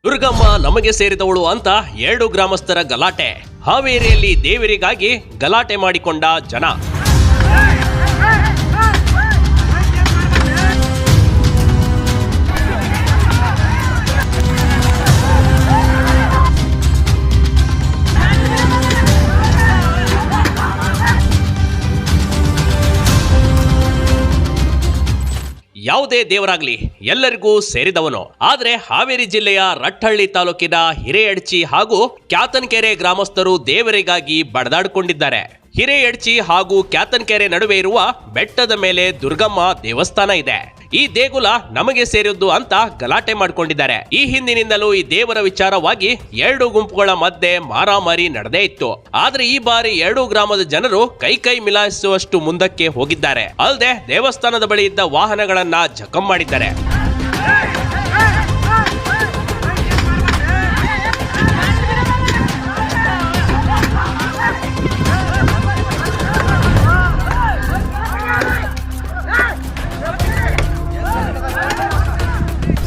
ದುರ್ಗಮ್ಮ ನಮಗೆ ಸೇರಿದವಳು ಅಂತ 2 ಗ್ರಾಮಸ್ಥರ ಗಲಾಟೆ. ಹಾವೇರಿಯಲ್ಲಿ ದೇವರಿಗಾಗಿ ಗಲಾಟೆ ಮಾಡಿಕೊಂಡ ಜನ. ಯಾವುದೇ ದೇವರಾಗ್ಲಿ ಎಲ್ಲರಿಗೂ ಸೇರಿದವನು. ಆದ್ರೆ ಹಾವೇರಿ ಜಿಲ್ಲೆಯ ರಟ್ಟಹಳ್ಳಿ ತಾಲೂಕಿನ ಹಿರೇಯಡ್ಚಿ ಹಾಗೂ ಕ್ಯಾತನಕೆರೆ ಗ್ರಾಮಸ್ಥರು ದೇವರಿಗಾಗಿ ಬಡದಾಡಿಕೊಂಡಿದ್ದಾರೆ. ಹಿರೇಯಡ್ಚಿ ಹಾಗೂ ಕ್ಯಾತನಕೆರೆ ನಡುವೆ ಇರುವ ಬೆಟ್ಟದ ಮೇಲೆ ದುರ್ಗಮ್ಮ ದೇವಸ್ಥಾನ ಇದೆ. ಈ ದೇಗುಲ ನಮಗೆ ಸೇರಿದ್ದು ಅಂತ ಗಲಾಟೆ ಮಾಡಿಕೊಂಡಿದ್ದಾರೆ. ಈ ಹಿಂದಿನಿಂದಲೂ ಈ ದೇವರ ವಿಚಾರವಾಗಿ 2 ಗುಂಪುಗಳ ಮಧ್ಯೆ ಮಾರಾಮಾರಿ ನಡೆದೇ ಇತ್ತು. ಆದ್ರೆ ಈ ಬಾರಿ 2 ಗ್ರಾಮದ ಜನರು ಕೈ ಮಿಲಾಯಿಸುವಷ್ಟು ಮುಂದಕ್ಕೆ ಹೋಗಿದ್ದಾರೆ. ಅಲ್ಲದೆ ದೇವಸ್ಥಾನದ ಬಳಿ ಇದ್ದ ವಾಹನಗಳನ್ನ ಜಖಂ ಮಾಡಿದ್ದಾರೆ.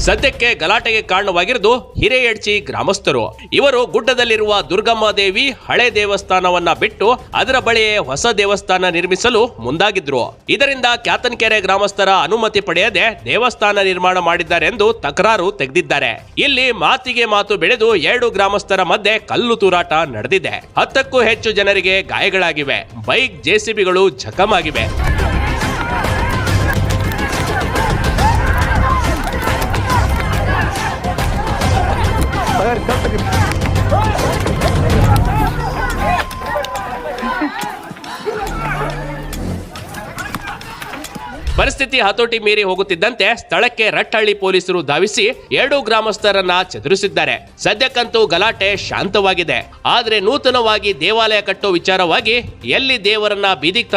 ಸದ್ಯಕ್ಕೆ ಗಲಾಟೆಗೆ ಕಾರಣವಾಗಿರುವುದು ಹಿರೇಯಡ್ಚಿ ಗ್ರಾಮಸ್ಥರು. ಇವರು ಗುಡ್ಡದಲ್ಲಿರುವ ದುರ್ಗಮ್ಮ ದೇವಿ ಹಳೆ ದೇವಸ್ಥಾನವನ್ನ ಬಿಟ್ಟು ಅದರ ಬಳಿಯೇ ಹೊಸ ದೇವಸ್ಥಾನ ನಿರ್ಮಿಸಲು ಮುಂದಾಗಿದ್ರು. ಇದರಿಂದ ಕ್ಯಾತನಕೆರೆ ಗ್ರಾಮಸ್ಥರ ಅನುಮತಿ ಪಡೆಯದೆ ದೇವಸ್ಥಾನ ನಿರ್ಮಾಣ ಮಾಡಿದ್ದಾರೆ ಎಂದು ತಕರಾರು ತೆಗೆದಿದ್ದಾರೆ. ಇಲ್ಲಿ ಮಾತಿಗೆ ಮಾತು ಬೆಳೆದು 2 ಗ್ರಾಮಸ್ಥರ ಮಧ್ಯೆ ಕಲ್ಲು ತೂರಾಟ ನಡೆದಿದೆ. 10ಕ್ಕೂ ಹೆಚ್ಚು ಜನರಿಗೆ ಗಾಯಗಳಾಗಿವೆ. ಬೈಕ್, ಜೆಸಿಬಿಗಳು ಜಖಂ ಆಗಿವೆ. ಪರಿಸ್ಥಿತಿ ಹತೋಟಿ ಮೀರಿ ಹೋಗುತ್ತಿದ್ದಂತೆ ಸ್ಥಳಕ್ಕೆ ರಟ್ಟಹಳ್ಳಿ ಪೊಲೀಸರು ಧಾವಿಸಿ 2 ಗ್ರಾಮಸ್ಥರನ್ನ ಚದುರಿಸಿದ್ದಾರೆ. ಸದ್ಯಕ್ಕಂತೂ ಗಲಾಟೆ ಶಾಂತವಾಗಿದೆ. ಆದ್ರೆ ನೂತನವಾಗಿ ದೇವಾಲಯ ಕಟ್ಟೋ ವಿಚಾರವಾಗಿ ಎಲ್ಲಿ ದೇವರನ್ನ ಬೀದಿಗೆ